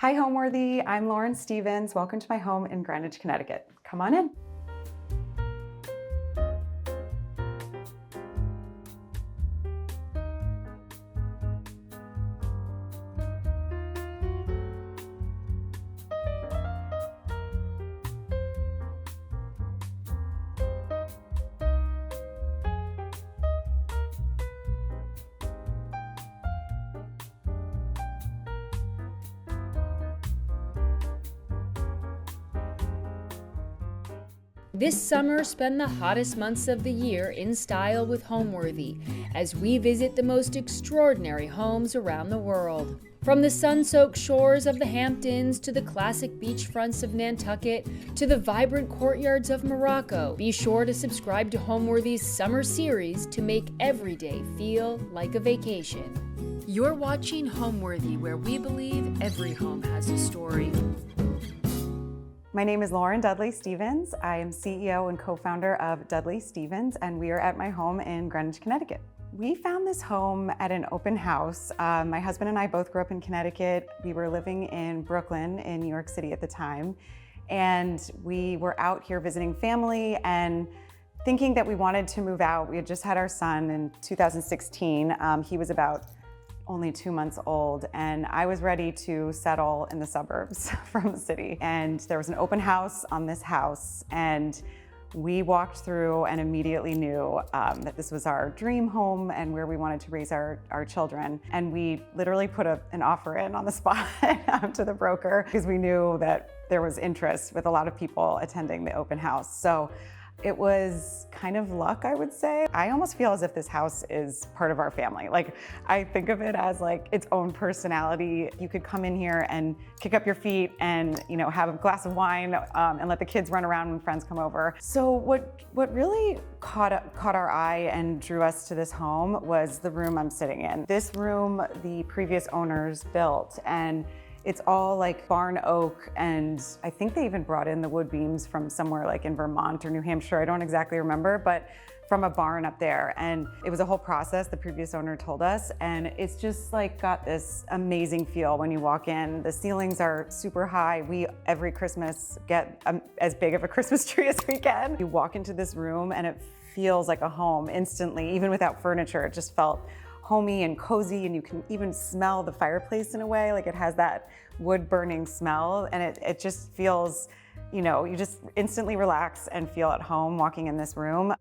Hi, Homeworthy. I'm Lauren Stephens. Welcome to my home in Greenwich, Connecticut. Come on in. This summer, spend the hottest months of the year in style with Homeworthy as we visit the most extraordinary homes around the world. From the sun-soaked shores of the Hamptons to the classic beachfronts of Nantucket to the vibrant courtyards of Morocco, be sure to subscribe to Homeworthy's summer series to make every day feel like a vacation. You're watching Homeworthy, where we believe every home has a story. My name is Lauren Dudley Stephens. I am CEO and co-founder of Dudley Stephens, and we are at my home in Greenwich, Connecticut. We found this home at an open house. My husband and I both grew up in Connecticut. We were living in Brooklyn in New York City at the time, and we were out here visiting family and thinking that we wanted to move out. We had just had our son in 2016. He was about only 2 months old, and I was ready to settle in the suburbs from the city. And there was an open house on this house, and we walked through and immediately knew that this was our dream home and where we wanted to raise our children. And we literally put an offer in on the spot to the broker because we knew that there was interest with a lot of people attending the open house. So it was kind of luck, I would say. I almost feel as if this house is part of our family. Like, I think of it as like its own personality. You could come in here and kick up your feet and, have a glass of wine and let the kids run around when friends come over. So what really caught our eye and drew us to this home was the room I'm sitting in. This room, the previous owners built, and it's all like barn oak, and I think they even brought in the wood beams from somewhere like in Vermont or New Hampshire. I don't exactly remember, but from a barn up there. And it was a whole process, the previous owner told us, and it's just like got this amazing feel when you walk in. The ceilings are super high. We, every Christmas, get as big of a Christmas tree as we can. You walk into this room and it feels like a home instantly, even without furniture. It just felt homey and cozy, and you can even smell the fireplace in a way. Like, it has that wood burning smell, and it just feels, you just instantly relax and feel at home walking in this room.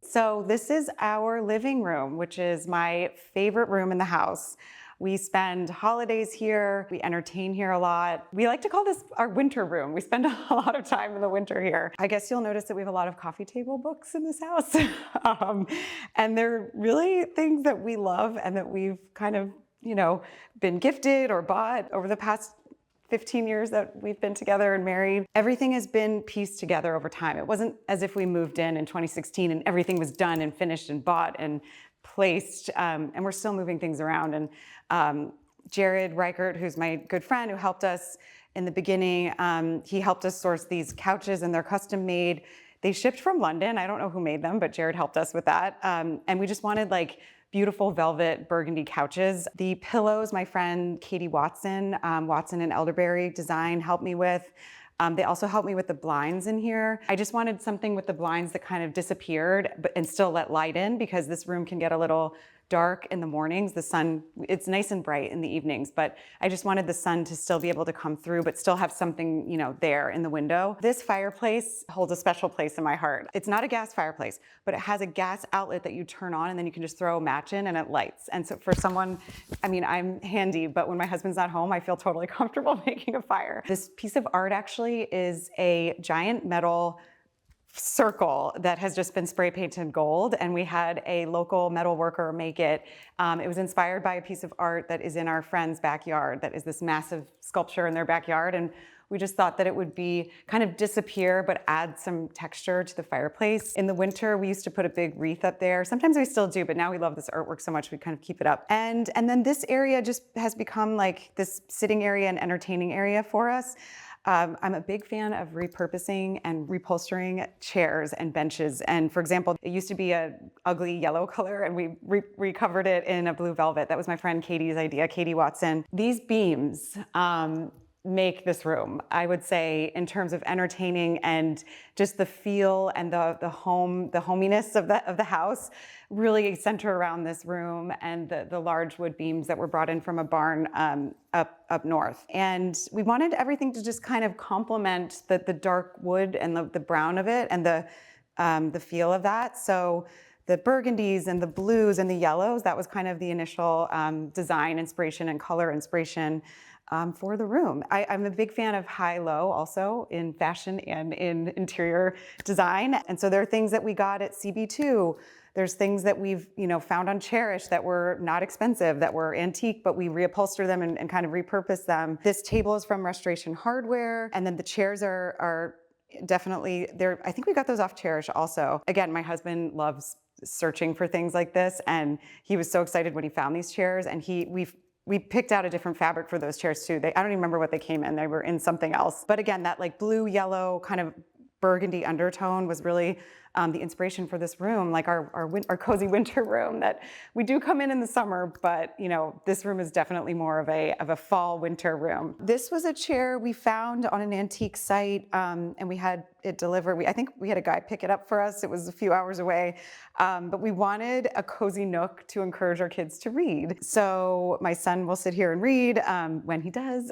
So this is our living room, which is my favorite room in the house. We spend holidays here, we entertain here a lot. We like to call this our winter room. We spend a lot of time in the winter here. I guess you'll notice that we have a lot of coffee table books in this house. And they're really things that we love and that we've kind of, been gifted or bought over the past 15 years that we've been together and married. Everything has been pieced together over time. It wasn't as if we moved in 2016 and everything was done and finished and bought and placed, and we're still moving things around. And Jared Reichert, who's my good friend who helped us in the beginning, he helped us source these couches, and they're custom made. They shipped from London. I don't know who made them, but Jared helped us with that. And we just wanted like beautiful velvet burgundy couches. The pillows, my friend Katie Watson, Watson and Elderberry Design helped me with. They also helped me with the blinds in here. I just wanted something with the blinds that kind of disappeared and still let light in, because this room can get a little dark in the mornings. The sun, it's nice and bright in the evenings, but I just wanted the sun to still be able to come through, but still have something, there in the window. This fireplace holds a special place in my heart. It's not a gas fireplace, but it has a gas outlet that you turn on, and then you can just throw a match in and it lights. And so for someone, I'm handy, but when my husband's not home, I feel totally comfortable making a fire. This piece of art actually is a giant metal circle that has just been spray painted gold, and we had a local metal worker make it. It was inspired by a piece of art that is in our friend's backyard, that is this massive sculpture in their backyard, and we just thought that it would be kind of disappear but add some texture to the fireplace. In the winter, we used to put a big wreath up there. Sometimes we still do, but now we love this artwork so much we kind of keep it up. And then this area just has become like this sitting area and entertaining area for us. I'm a big fan of repurposing and repolstering chairs and benches. And for example, it used to be an ugly yellow color and we recovered it in a blue velvet. That was my friend Katie's idea, Katie Watson. These beams make this room, I would say, in terms of entertaining and just the feel and the hominess of the house, really center around this room and the large wood beams that were brought in from a barn up north. And we wanted everything to just kind of complement the dark wood and the brown of it and the feel of that. So the burgundies and the blues and the yellows, that was kind of the initial design inspiration and color inspiration for the room. I'm a big fan of high-low also in fashion and in interior design. And so there are things that we got at CB2. There's things that we've found on Cherish that were not expensive, that were antique, but we reupholster them and kind of repurpose them. This table is from Restoration Hardware, and then the chairs are definitely there. I think we got those off Cherish also. Again, my husband loves searching for things like this, and he was so excited when he found these chairs, and we picked out a different fabric for those chairs too. I don't even remember what they came in. They were in something else. But again, that like blue, yellow kind of burgundy undertone was really the inspiration for this room, like our cozy winter room that we do come in the summer, but this room is definitely more of a fall winter room. This was a chair we found on an antique site, and we had it delivered. I think we had a guy pick it up for us. It was a few hours away, but we wanted a cozy nook to encourage our kids to read. So my son will sit here and read when he does,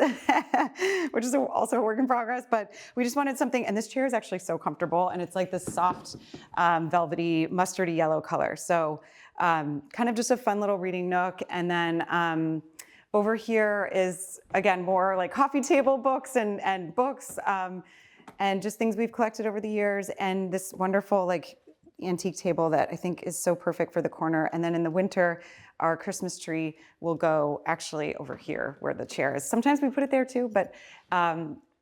which is also a work in progress, but we just wanted something, and this chair is actually so comfortable, and it's like this soft, velvety, mustardy yellow color. So kind of just a fun little reading nook. And then over here is, again, more like coffee table books and books and just things we've collected over the years. And this wonderful like antique table that I think is so perfect for the corner. And then in the winter, our Christmas tree will go actually over here where the chair is. Sometimes we put it there too, but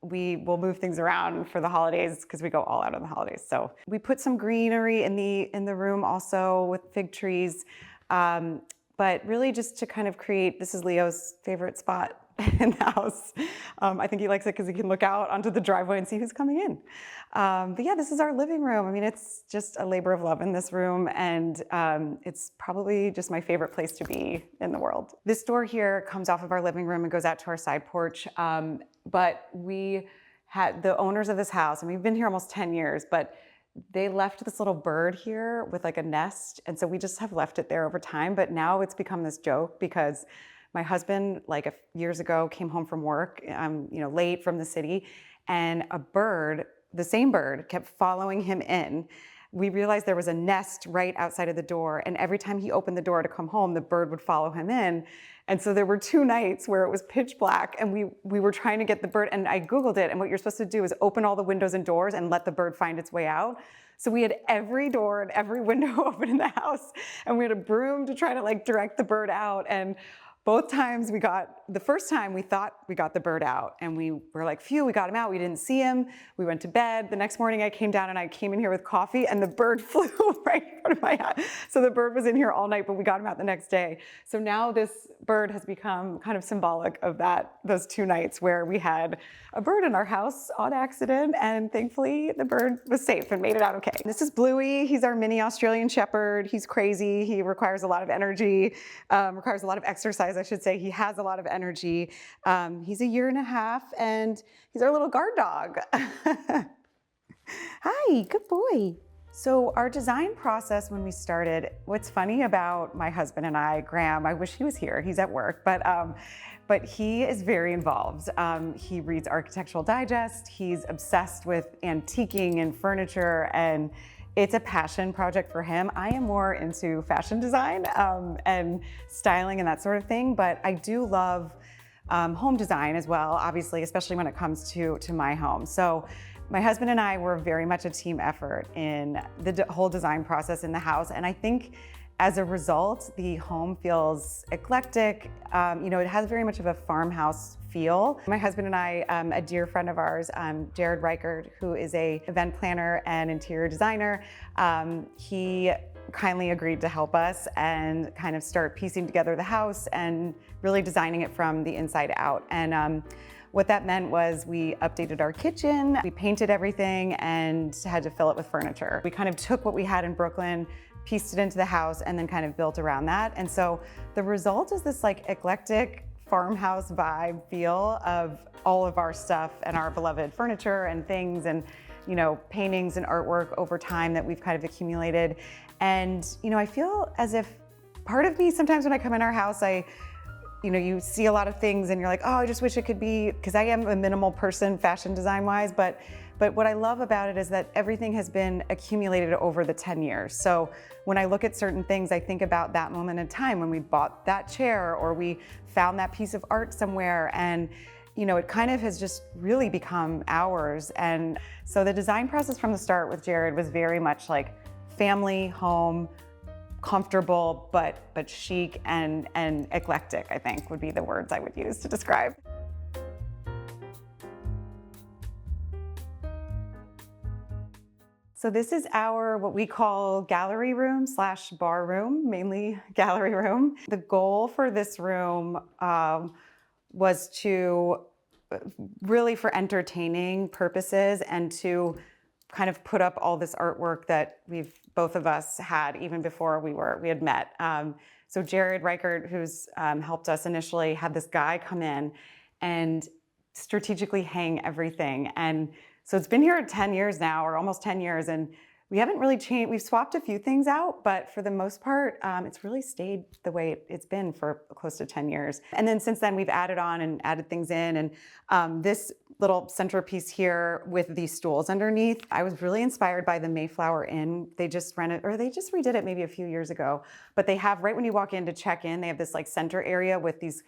we will move things around for the holidays because we go all out on the holidays. So we put some greenery in the room also with fig trees, but really just to kind of create, this is Leo's favorite spot in the house. I think he likes it because he can look out onto the driveway and see who's coming in. But yeah, this is our living room. I mean, it's just a labor of love in this room, and it's probably just my favorite place to be in the world. This door here comes off of our living room and goes out to our side porch. But we had the owners of this house, and we've been here almost 10 years, but they left this little bird here with like a nest. And so we just have left it there over time. But now it's become this joke because my husband, like years ago, came home from work, late from the city, and a bird, the same bird, kept following him in. We realized there was a nest right outside of the door, and every time he opened the door to come home, the bird would follow him in. And so there were 2 nights where it was pitch black, and we were trying to get the bird, and I Googled it, and what you're supposed to do is open all the windows and doors and let the bird find its way out. So we had every door and every window open in the house, and we had a broom to try to like direct the bird out. And both times the first time we thought we got the bird out, and we were like, phew, we got him out. We didn't see him. We went to bed. The next morning I came down and I came in here with coffee, and the bird flew right in front of my house. So the bird was in here all night, but we got him out the next day. So now this bird has become kind of symbolic of those 2 nights where we had a bird in our house on accident, and thankfully the bird was safe and made it out okay. This is Bluey. He's our mini Australian Shepherd. He's crazy. He requires a lot of energy, requires a lot of exercise, I should say. He has a lot of energy. He's 1.5 years, and he's our little guard dog. Hi, good boy. So our design process when we started, what's funny about my husband and I, Graham, I wish he was here, he's at work, but he is very involved. He reads Architectural Digest, he's obsessed with antiquing and furniture, and it's a passion project for him. I am more into fashion design and styling and that sort of thing, but I do love home design as well, obviously, especially when it comes to my home. So my husband and I were very much a team effort in the whole design process in the house. And I think as a result, the home feels eclectic. It has very much of a farmhouse feel. My husband and I, a dear friend of ours, Jared Reichert, who is an event planner and interior designer, he kindly agreed to help us and kind of start piecing together the house and really designing it from the inside out. And what that meant was we updated our kitchen, we painted everything, and had to fill it with furniture. We kind of took what we had in Brooklyn, pieced it into the house, and then kind of built around that. And so the result is this like eclectic farmhouse vibe feel of all of our stuff and our beloved furniture and things and, you know, paintings and artwork over time that we've kind of accumulated. And, you know, I feel as if part of me sometimes when I come in our house, you know, you see a lot of things and you're like, oh, I just wish it could be, because I am a minimal person fashion design wise, but what I love about it is that everything has been accumulated over the 10 years. So when I look at certain things, I think about that moment in time when we bought that chair or we found that piece of art somewhere, and you know, it kind of has just really become ours. And so the design process from the start with Jared was very much like family, home, comfortable, but chic and eclectic, I think would be the words I would use to describe. So this is our, what we call gallery room slash bar room, mainly gallery room. The goal for this room was to really for entertaining purposes and to kind of put up all this artwork that both of us had even before we had met. So Jared Reichert, who's helped us initially, had this guy come in and strategically hang everything. And so it's been here 10 years now, or almost 10 years, and we haven't really changed. We've swapped a few things out, but for the most part, it's really stayed the way it's been for close to 10 years. And then since then, we've added on and added things in. And this little centerpiece here with these stools underneath, I was really inspired by the Mayflower Inn. They just redid it maybe a few years ago. But they have, right when you walk in to check in, they have this like center area with these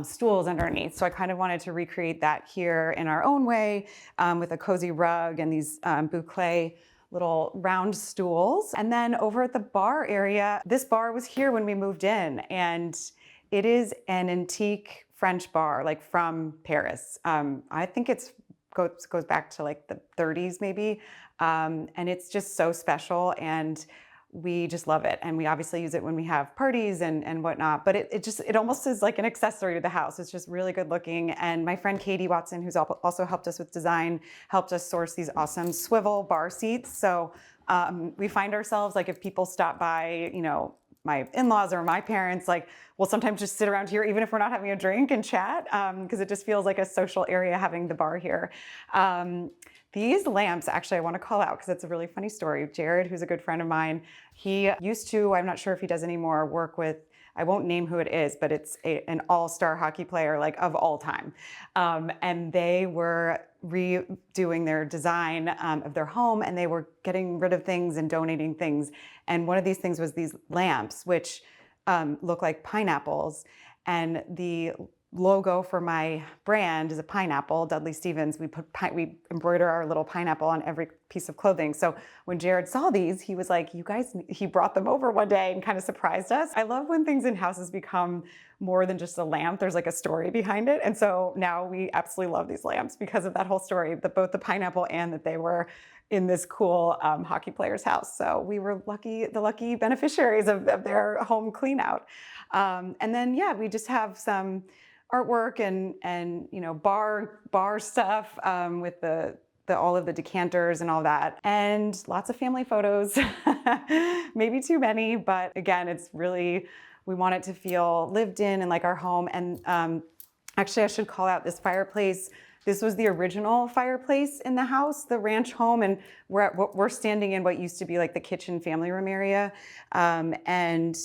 stools underneath. So I kind of wanted to recreate that here in our own way with a cozy rug and these boucle little round stools. And then over at the bar area, this bar was here when we moved in, and it is an antique French bar, like from Paris. I think goes back to like the 30s maybe. And it's just so special, and we just love it. And we obviously use it when we have parties and whatnot, but it almost is like an accessory to the house. It's just really good looking. And my friend Katie Watson, who's also helped us with design, helped us source these awesome swivel bar seats. So we find ourselves, like if people stop by, you know, my in-laws or my parents, like we'll sometimes just sit around here, even if we're not having a drink and chat, because it just feels like a social area having the bar here. These lamps, actually, I want to call out because it's a really funny story. Jared, who's a good friend of mine, he used to, I'm not sure if he does anymore, work with, I won't name who it is, but it's an all-star hockey player, like of all time. And they were redoing their design of their home, and they were getting rid of things and donating things. And one of these things was these lamps, which look like pineapples. And the logo for my brand is a pineapple, Dudley Stephens. We embroider our little pineapple on every piece of clothing. So when Jared saw these, he was like, you guys, he brought them over one day and kind of surprised us. I love when things in houses become more than just a lamp. There's like a story behind it. And so now we absolutely love these lamps because of that whole story, both the pineapple and that they were in this cool hockey player's house. So we were the lucky beneficiaries of their home clean out. And then, yeah, we just have some artwork and you know, bar stuff with all of the decanters and all that, and lots of family photos. Maybe too many, but again, it's really, we want it to feel lived in and like our home. And actually, I should call out this fireplace. This was the original fireplace in the house, the ranch home, and we're standing in what used to be like the kitchen family room area. And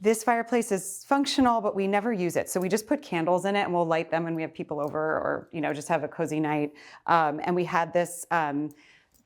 this fireplace is functional, but we never use it. So we just put candles in it and we'll light them when we have people over or, you know, just have a cozy night. And we had this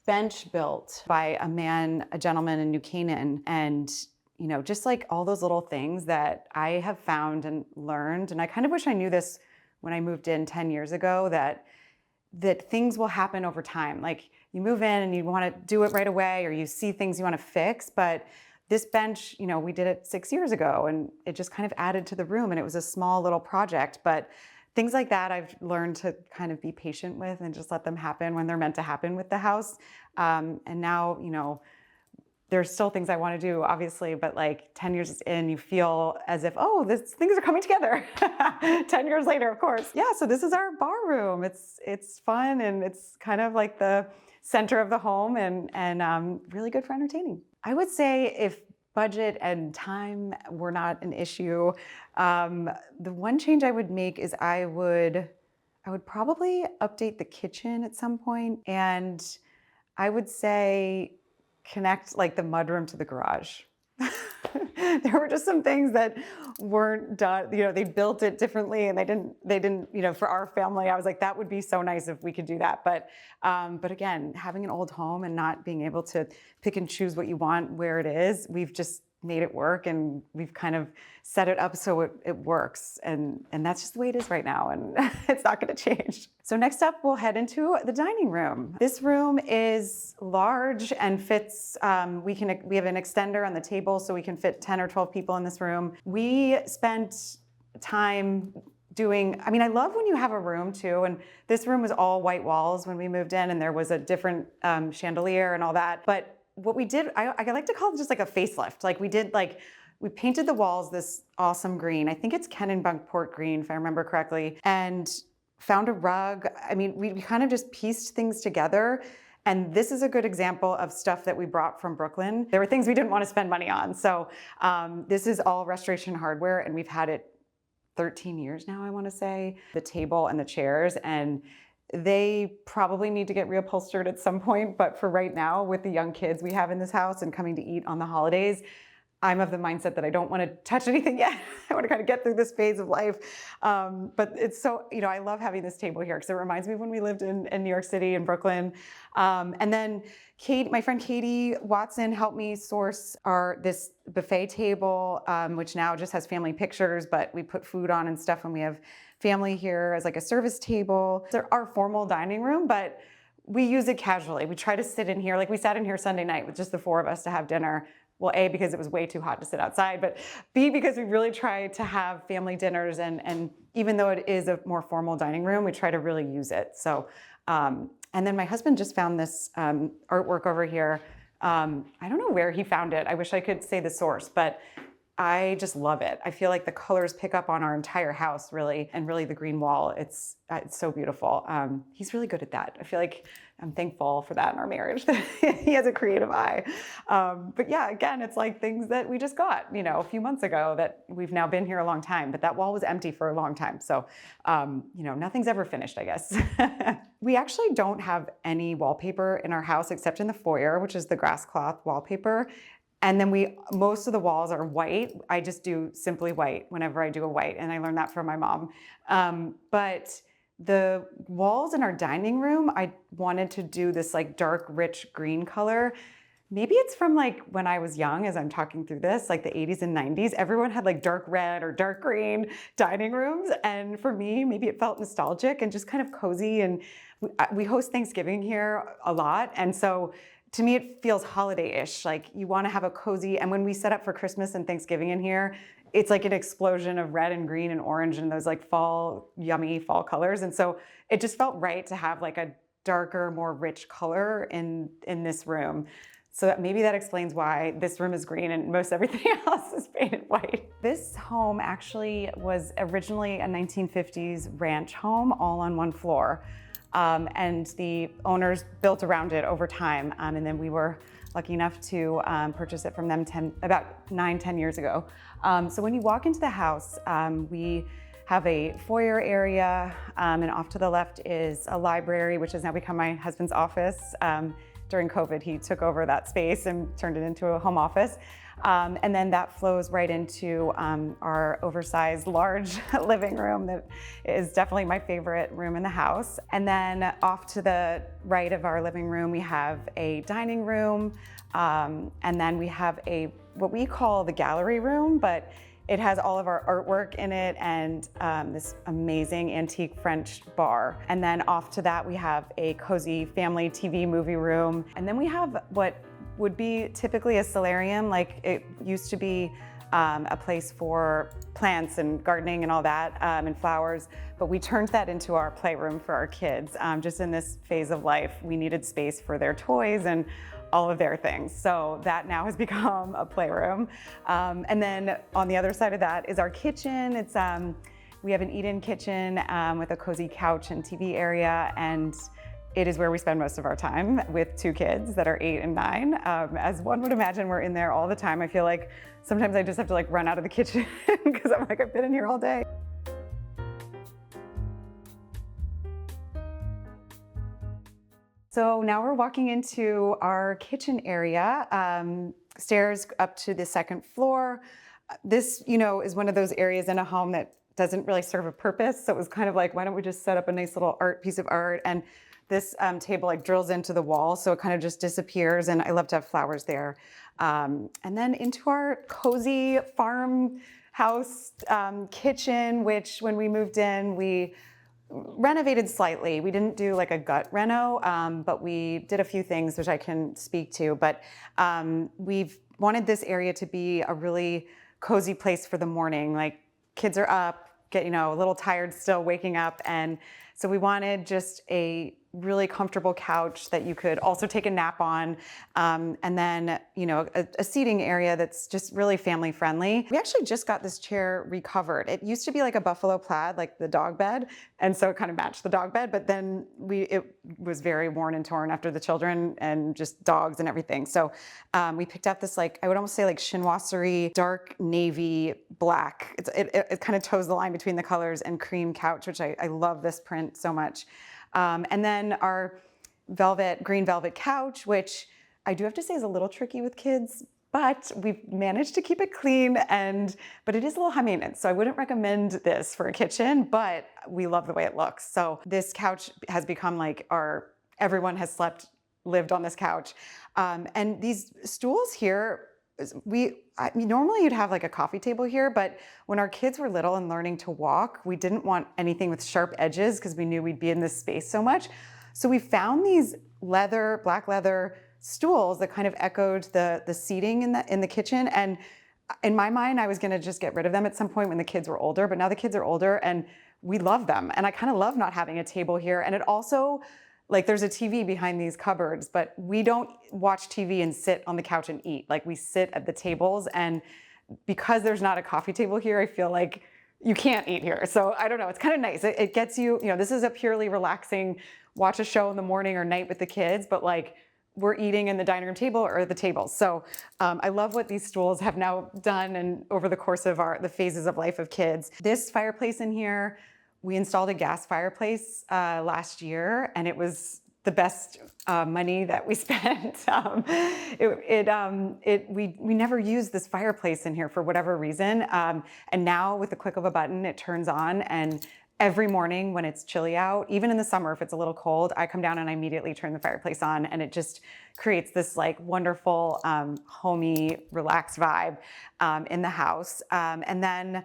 bench built by a gentleman in New Canaan. And, you know, just like all those little things that I have found and learned. And I kind of wish I knew this when I moved in 10 years ago, that things will happen over time. Like you move in and you want to do it right away, or you see things you want to fix, but this bench, you know, we did it 6 years ago and it just kind of added to the room, and it was a small little project. But things like that I've learned to kind of be patient with and just let them happen when they're meant to happen with the house. And now, you know, There's still things I want to do, obviously, but like 10 years in, you feel as if, oh, things are coming together. 10 years later, of course. Yeah, so this is our bar room. It's fun, and it's kind of like the center of the home, and really good for entertaining. I would say if budget and time were not an issue, the one change I would make is I would probably update the kitchen at some point, and I would say connect like the mudroom to the garage. There were just some things that weren't done. They built it differently, and they didn't. For our family, I was like, that would be so nice if we could do that. But again, having an old home and not being able to pick and choose what you want where it is, we've just made it work, and we've kind of set it up so it works, and that's just the way it is right now, and it's not going to change. So next up, we'll head into the dining room. This room is large and fits. We have an extender on the table, so we can fit 10 or 12 people in this room. We spent time I love when you have a room too, and this room was all white walls when we moved in, and there was a different chandelier and all that. But what we did, I like to call it just like a facelift. Like we painted the walls this awesome green. I think it's Kennebunkport green, if I remember correctly, and found a rug. We kind of just pieced things together. And this is a good example of stuff that we brought from Brooklyn. There were things we didn't want to spend money on. So this is all restoration hardware, and we've had it 13 years now, I want to say. The table and the chairs, and they probably need to get reupholstered at some point, but for right now, with the young kids we have in this house and coming to eat on the holidays, I'm of the mindset that I don't want to touch anything yet. I want to kind of get through this phase of life. But it's so, I love having this table here because it reminds me of when we lived in New York City and Brooklyn. And then my friend Katie Watson helped me source this buffet table, which now just has family pictures, but we put food on and stuff when we have family here as like a service table. It's our formal dining room, but we use it casually. We try to sit in here, like we sat in here Sunday night with just the four of us to have dinner. Well, A, because it was way too hot to sit outside, but B, because we really try to have family dinners, and even though it is a more formal dining room, we try to really use it. So, and then my husband just found this artwork over here. I don't know where he found it. I wish I could say the source, but I just love it. I feel like the colors pick up on our entire house, really, and really the green wall. It's so beautiful. He's really good at that. I feel like I'm thankful for that in our marriage. He has a creative eye. But yeah, again, it's like things that we just got, a few months ago that we've now been here a long time, but that wall was empty for a long time. So, nothing's ever finished, I guess. We actually don't have any wallpaper in our house except in the foyer, which is the grass cloth wallpaper. And then most of the walls are white. I just do simply white whenever I do a white, and I learned that from my mom. But the walls in our dining room, I wanted to do this like dark, rich green color. Maybe it's from like when I was young, as I'm talking through this, like the 80s and 90s, everyone had like dark red or dark green dining rooms. And for me, maybe it felt nostalgic and just kind of cozy. And we host Thanksgiving here a lot. And so to me, it feels holiday-ish. Like you want to have a cozy, and when we set up for Christmas and Thanksgiving in here, it's like an explosion of red and green and orange and those like yummy fall colors. And so it just felt right to have like a darker, more rich color in this room. So maybe that explains why this room is green and most everything else is painted white. This home actually was originally a 1950s ranch home, all on one floor. And the owners built around it over time. And then we were lucky enough to purchase it from them about 9-10 years ago. So when you walk into the house, we have a foyer area, and off to the left is a library, which has now become my husband's office. During COVID, he took over that space and turned it into a home office. And then that flows right into our oversized, large living room that is definitely my favorite room in the house. And then off to the right of our living room, we have a dining room. And then we have what we call the gallery room, but it has all of our artwork in it and this amazing antique French bar. And then off to that, we have a cozy family TV movie room. And then we have what would be typically a solarium. Like it used to be a place for plants and gardening and all that, and flowers, but we turned that into our playroom for our kids. Just in this phase of life, we needed space for their toys and all of their things. So that now has become a playroom. And then on the other side of that is our kitchen. We have an eat-in kitchen with a cozy couch and TV area, and it is where we spend most of our time with 2 kids that are 8 and 9. As one would imagine, we're in there all the time. I feel like sometimes I just have to like run out of the kitchen because I'm like, I've been in here all day. So now we're walking into our kitchen area, stairs up to the 2nd floor. This, is one of those areas in a home that doesn't really serve a purpose. So it was kind of like, why don't we just set up a nice little piece of art? And this table like drills into the wall, so it kind of just disappears. And I love to have flowers there. And then into our cozy farmhouse kitchen, which when we moved in, we renovated slightly. We didn't do like a gut reno, but we did a few things which I can speak to. But we've wanted this area to be a really cozy place for the morning. Like kids are up, a little tired still waking up. And so we wanted just a really comfortable couch that you could also take a nap on. And then, a seating area that's just really family friendly. We actually just got this chair recovered. It used to be like a buffalo plaid, like the dog bed. And so it kind of matched the dog bed, but then it was very worn and torn after the children and just dogs and everything. So we picked up this, like, I would almost say like chinoiserie, dark navy black. It kind of toes the line between the colors, and cream couch, which I love this print so much. And then our green velvet couch, which I do have to say is a little tricky with kids, but we've managed to keep it clean, but it is a little high maintenance. So I wouldn't recommend this for a kitchen, but we love the way it looks. So this couch has become like everyone has lived on this couch. And these stools here, normally you'd have like a coffee table here, but when our kids were little and learning to walk, we didn't want anything with sharp edges because we knew we'd be in this space so much. So we found these black leather stools that kind of echoed the seating in the kitchen. And in my mind, I was gonna just get rid of them at some point when the kids were older, but now the kids are older and we love them. And I kind of love not having a table here. And it also, like, there's a TV behind these cupboards, but we don't watch TV and sit on the couch and eat. Like, we sit at the tables, and because there's not a coffee table here, I feel like you can't eat here. So I don't know, it's kind of nice. It gets you, this is a purely relaxing, watch a show in the morning or night with the kids, but like we're eating in the dining room table or the tables. So I love what these stools have now done and over the course of the phases of life of kids. This fireplace in here, we installed a gas fireplace last year, and it was the best money that we spent. We never used this fireplace in here for whatever reason, and now with the click of a button, it turns on. And every morning when it's chilly out, even in the summer if it's a little cold, I come down and I immediately turn the fireplace on, and it just creates this like wonderful, homey, relaxed vibe in the house. And then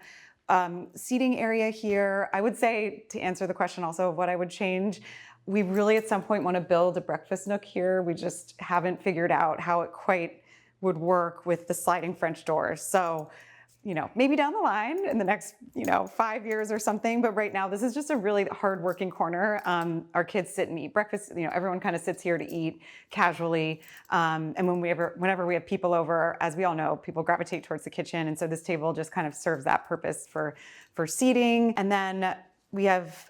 seating area here, I would say, to answer the question also of what I would change, we really at some point want to build a breakfast nook here. We just haven't figured out how it quite would work with the sliding French doors. So, maybe down the line in the next, 5 years or something. But right now, this is just a really hard-working corner. Our kids sit and eat breakfast. Everyone kind of sits here to eat casually. And whenever we have people over, as we all know, people gravitate towards the kitchen. And so this table just kind of serves that purpose for seating. And then we have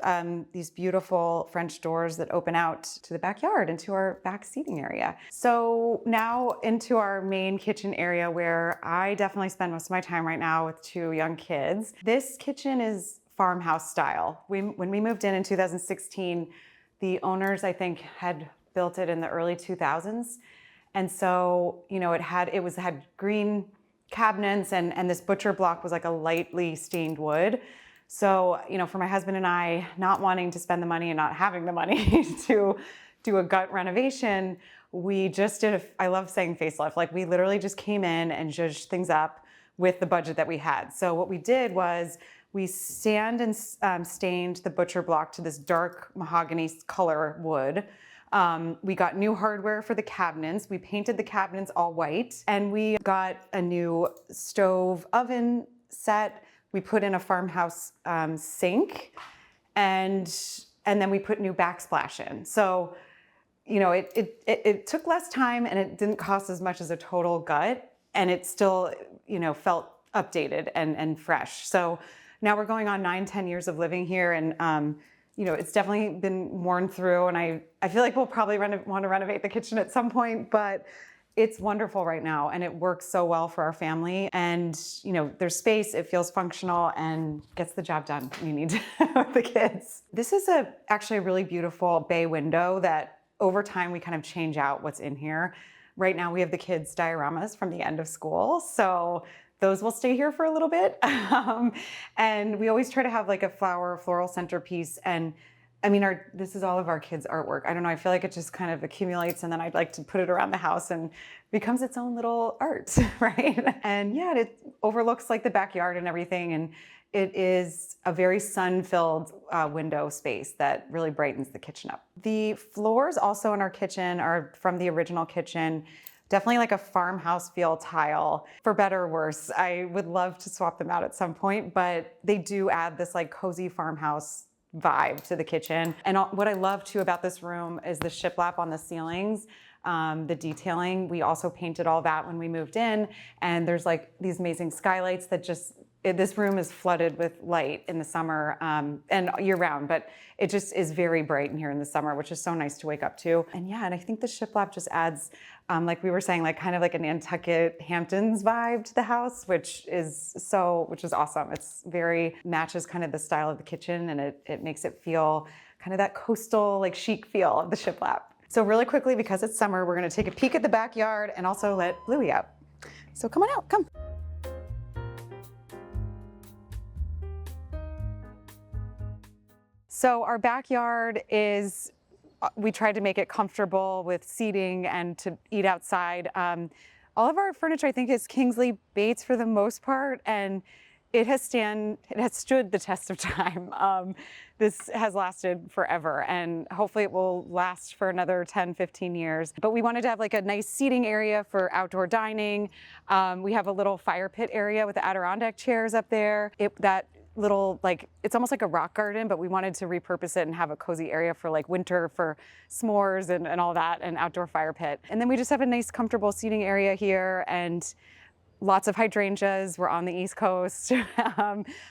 these beautiful French doors that open out to the backyard, into our back seating area. So now into our main kitchen area, where I definitely spend most of my time right now with 2 young kids. This kitchen is farmhouse style. When we moved in 2016, the owners, I think, had built it in the early 2000s. And so, it had green cabinets, and this butcher block was like a lightly stained wood. So, for my husband and I, not wanting to spend the money and not having the money to do a gut renovation, we just did I love saying facelift. Like, we literally just came in and zhuzhed things up with the budget that we had. So what we did was we sand and stained the butcher block to this dark mahogany color wood. We got new hardware for the cabinets. We painted the cabinets all white, and we got a new stove oven set. We put in a farmhouse sink, and then we put new backsplash in. So, it took less time and it didn't cost as much as a total gut, and it still, felt updated and fresh. So now we're going on 9-10 years of living here, and it's definitely been worn through, and I feel like we'll probably want to renovate the kitchen at some point, but it's wonderful right now, and it works so well for our family. And there's space, it feels functional, and gets the job done when you need to with the kids. This is actually a really beautiful bay window that over time we kind of change out what's in here. Right now we have the kids' dioramas from the end of school, so those will stay here for a little bit. And we always try to have like a floral centerpiece. And this is all of our kids' artwork. I don't know, I feel like it just kind of accumulates, and then I'd like to put it around the house and becomes its own little art, right? And yeah, it overlooks like the backyard and everything. And it is a very sun-filled window space that really brightens the kitchen up. The floors also in our kitchen are from the original kitchen. Definitely like a farmhouse feel tile. For better or worse, I would love to swap them out at some point, but they do add this like cozy farmhouse vibe to the kitchen. And what I love too about this room is the shiplap on the ceilings, the detailing. We also painted all that when we moved in, and there's like these amazing skylights that this room is flooded with light in the summer and year round, but it just is very bright in here in the summer, which is so nice to wake up to. And yeah, and I think the shiplap just adds, like we were saying, like kind of like a Nantucket Hamptons vibe to the house, which is awesome. It's matches kind of the style of the kitchen, and it makes it feel kind of that coastal, like chic feel of the shiplap. So really quickly, because it's summer, we're gonna take a peek at the backyard and also let Bluey out. So come on out, come. So our backyard we tried to make it comfortable with seating and to eat outside. All of our furniture, I think, is Kingsley Bates for the most part, and it has stood the test of time. This has lasted forever, and hopefully it will last for another 10, 15 years. But we wanted to have like a nice seating area for outdoor dining. We have a little fire pit area with the Adirondack chairs up there. It's almost like a rock garden, but we wanted to repurpose it and have a cozy area for like winter for s'mores and all that, and outdoor fire pit. And then we just have a nice comfortable seating area here, and lots of hydrangeas. We're on the East Coast.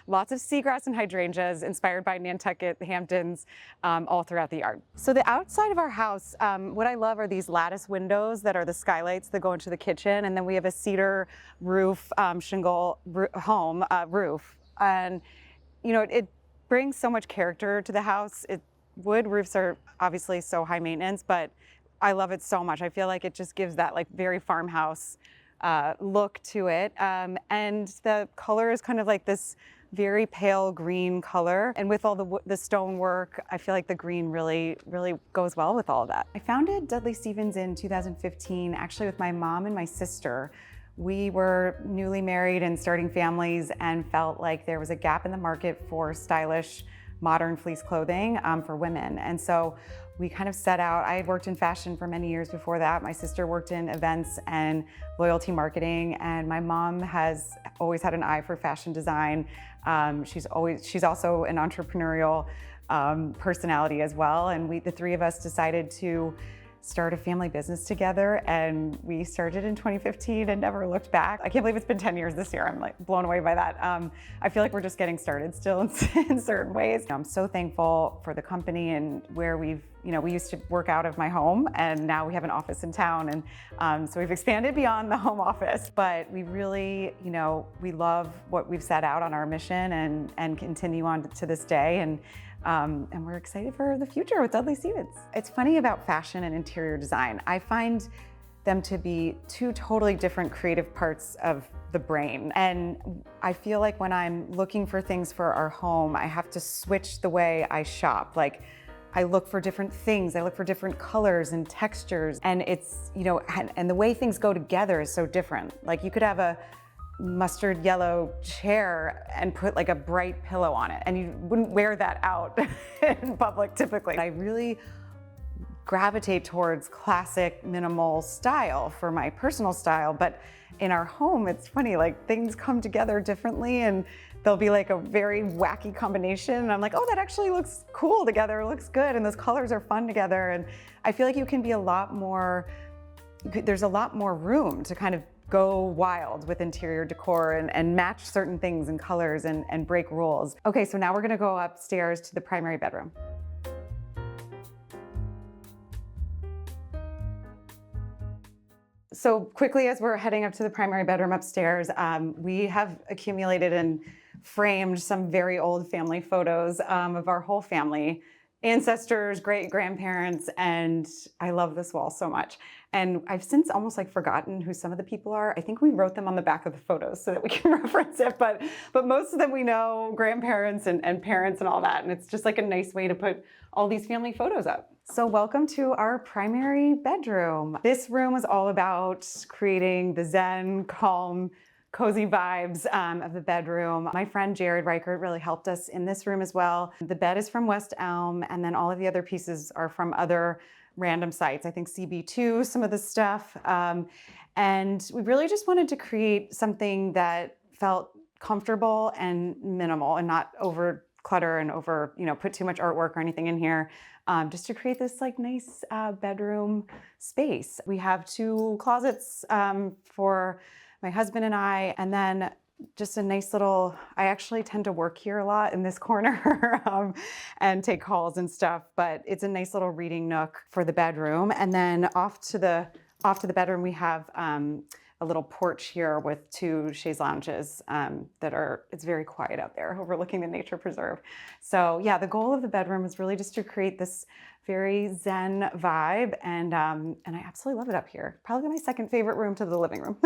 Lots of seagrass and hydrangeas inspired by Nantucket Hamptons all throughout the yard. So the outside of our house, what I love are these lattice windows that are the skylights that go into the kitchen. And then we have a cedar roof, shingle roof. And it brings so much character to the house. Wood roofs are obviously so high maintenance, but I love it so much. I feel like it just gives that like very farmhouse look to it. And the color is kind of like this very pale green color. And with all the stonework, I feel like the green really, really goes well with all of that. I founded Dudley Stephens in 2015, actually with my mom and my sister. We were newly married and starting families, and felt like there was a gap in the market for stylish, modern fleece clothing for women. And so we kind of set out. I had worked in fashion for many years before that. My sister worked in events and loyalty marketing, and my mom has always had an eye for fashion design. She's also an entrepreneurial personality as well. And the three of us decided to start a family business together, and we started in 2015 and never looked back. I can't believe it's been 10 years this year. I'm like blown away by that. I feel like we're just getting started still in certain ways. I'm so thankful for the company and where we used to work out of my home, and now we have an office in town. And so we've expanded beyond the home office, but we really, we love what we've set out on our mission and continue on to this day. And we're excited for the future with Dudley Stephens. It's funny about fashion and interior design. I find them to be two totally different creative parts of the brain. And I feel like when I'm looking for things for our home, I have to switch the way I shop. Like, I look for different things. I look for different colors and textures. And it's, and the way things go together is so different. Like, you could have a mustard yellow chair and put like a bright pillow on it, and you wouldn't wear that out in public typically. I really gravitate towards classic minimal style for my personal style, but in our home, it's funny, like things come together differently and there'll be like a very wacky combination. And I'm like, oh, that actually looks cool together, it looks good. And those colors are fun together. And I feel like you can be there's a lot more room to kind of go wild with interior decor and match certain things and colors and break rules. Okay, so now we're gonna go upstairs to the primary bedroom. So quickly, as we're heading up to the primary bedroom upstairs, we have accumulated and framed some very old family photos of our whole family, ancestors, great-grandparents, and I love this wall so much. And I've since almost like forgotten who some of the people are. I think we wrote them on the back of the photos so that we can reference it, but most of them we know, grandparents and parents and all that, and it's just like a nice way to put all these family photos up. So welcome to our primary bedroom. This room is all about creating the zen, calm, cozy vibes of the bedroom. My friend Jared Reichert really helped us in this room as well. The bed is from West Elm, and then all of the other pieces are from other random sites. I think CB2, some of the stuff. And we really just wanted to create something that felt comfortable and minimal and not over clutter and over, put too much artwork or anything in here, just to create this like nice bedroom space. We have 2 closets for my husband and I, and then just a nice little, I actually tend to work here a lot in this corner and take calls and stuff, but it's a nice little reading nook for the bedroom. And then off to the bedroom, we have a little porch here with 2 chaise lounges it's very quiet out there overlooking the nature preserve. So yeah, the goal of the bedroom is really just to create this very zen vibe, and I absolutely love it up here. Probably my second favorite room to the living room.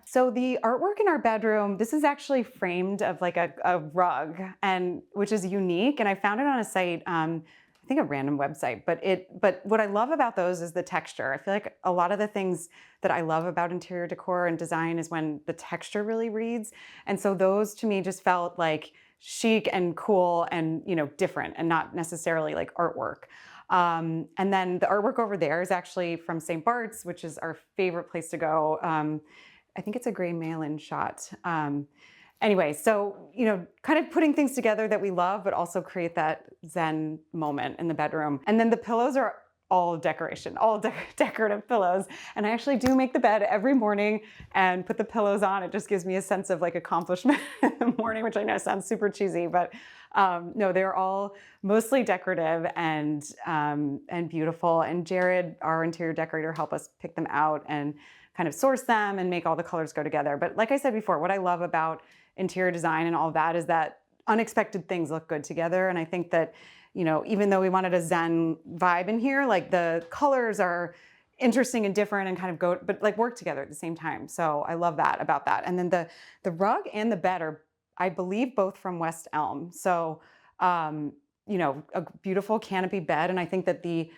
So the artwork in our bedroom, this is actually framed of like a rug, and which is unique, and I found it on a site, I think a random website, but what I love about those is the texture. I feel like a lot of the things that I love about interior decor and design is when the texture really reads. And so those to me just felt like chic and cool and, different and not necessarily like artwork. And then the artwork over there is actually from St. Bart's, which is our favorite place to go. I think it's a gray mail-in shot. Anyway, so, kind of putting things together that we love, but also create that zen moment in the bedroom. And then the pillows are all decoration, all decorative pillows. And I actually do make the bed every morning and put the pillows on. It just gives me a sense of like accomplishment in the morning, which I know sounds super cheesy, but no, they're all mostly decorative and beautiful. And Jared, our interior decorator, helped us pick them out and kind of source them and make all the colors go together. But like I said before, what I love about interior design and all of that is that unexpected things look good together. And I think that, even though we wanted a zen vibe in here, like the colors are interesting and different and kind of but like work together at the same time. So I love that about that. And then the rug and the bed are, I believe, both from West Elm. So, a beautiful canopy bed. And I think that the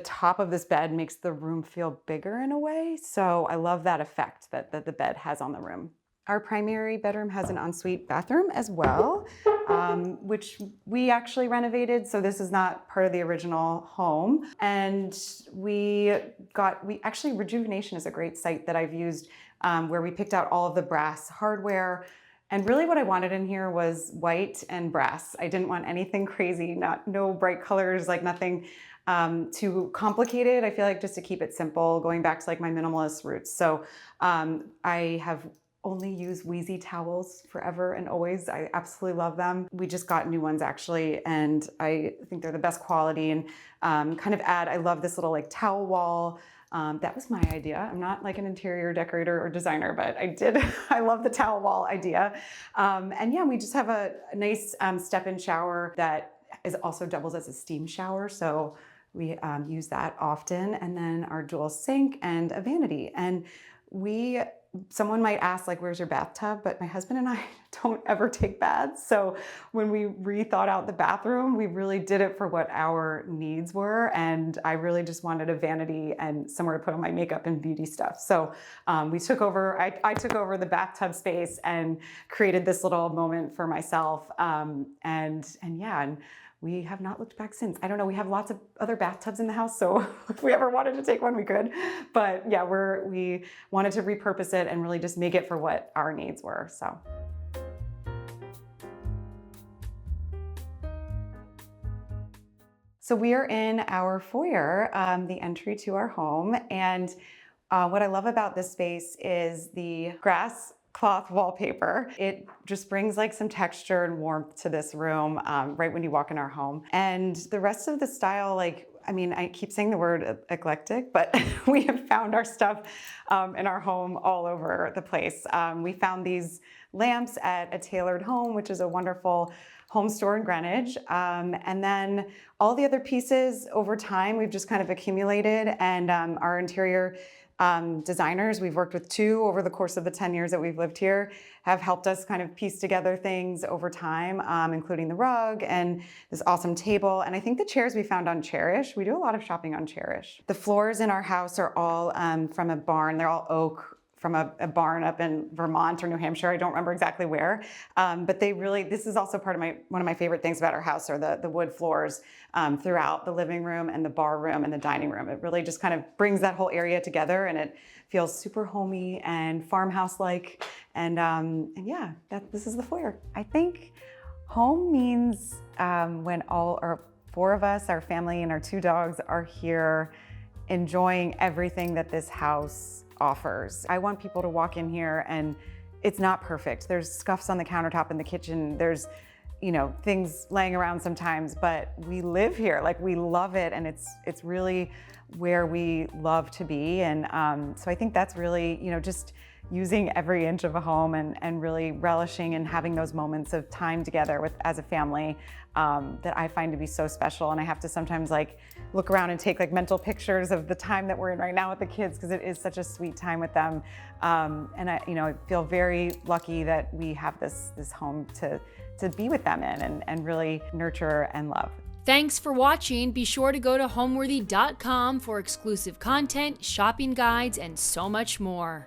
top of this bed makes the room feel bigger in a way. So I love that effect that the bed has on the room. Our primary bedroom has an ensuite bathroom as well, which we actually renovated. So this is not part of the original home. And Rejuvenation is a great site that I've used where we picked out all of the brass hardware. And really what I wanted in here was white and brass. I didn't want anything crazy, no bright colors, like nothing too complicated. I feel like just to keep it simple, going back to like my minimalist roots. So I have only used Wheezy towels forever and always. I absolutely love them. We just got new ones actually, and I think they're the best quality. And I love this little like towel wall. That was my idea. I'm not like an interior decorator or designer, but I love the towel wall idea. We just have a nice step-in shower that also doubles as a steam shower. So we use that often. And then our dual sink and a vanity. And someone might ask, like, where's your bathtub? But my husband and I don't ever take baths. So when we rethought out the bathroom, we really did it for what our needs were. And I really just wanted a vanity and somewhere to put on my makeup and beauty stuff. So I took over the bathtub space and created this little moment for myself. And we have not looked back since. I don't know, we have lots of other bathtubs in the house, so if we ever wanted to take one, we could. But yeah, we wanted to repurpose it and really just make it for what our needs were, so. So we are in our foyer, the entry to our home. And what I love about this space is the grass cloth wallpaper. It just brings like some texture and warmth to this room right when you walk in our home. And the rest of the style, like, I mean, I keep saying the word eclectic, but we have found our stuff in our home all over the place. We found these lamps at a Tailored Home, which is a wonderful home store in Greenwich. And then all the other pieces over time, we've just kind of accumulated, and our interior designers, we've worked with 2 over the course of the 10 years that we've lived here, have helped us kind of piece together things over time, including the rug and this awesome table. And I think the chairs we found on Cherish, we do a lot of shopping on Cherish. The floors in our house are all from a barn. They're all oak from a barn up in Vermont or New Hampshire. I don't remember exactly where, but they really, this is also part of one of my favorite things about our house are the wood floors throughout the living room and the bar room and the dining room. It really just kind of brings that whole area together, and it feels super homey and farmhouse-like. And yeah, this is the foyer. I think home means when all or 4 of us, our family and our 2 dogs, are here enjoying everything that this house offers. I want people to walk in here and it's not perfect. There's scuffs on the countertop in the kitchen. There's, you know, things laying around sometimes, but we live here. Like, we love it, and it's really where we love to be. And so I think that's really, you know, just using every inch of a home and really relishing and having those moments of time together as a family that I find to be so special. And I have to sometimes like look around and take like mental pictures of the time that we're in right now with the kids, because it is such a sweet time with them. And I feel very lucky that we have this home to be with them in and really nurture and love. Thanks for watching. Be sure to go to homeworthy.com for exclusive content, shopping guides, and so much more.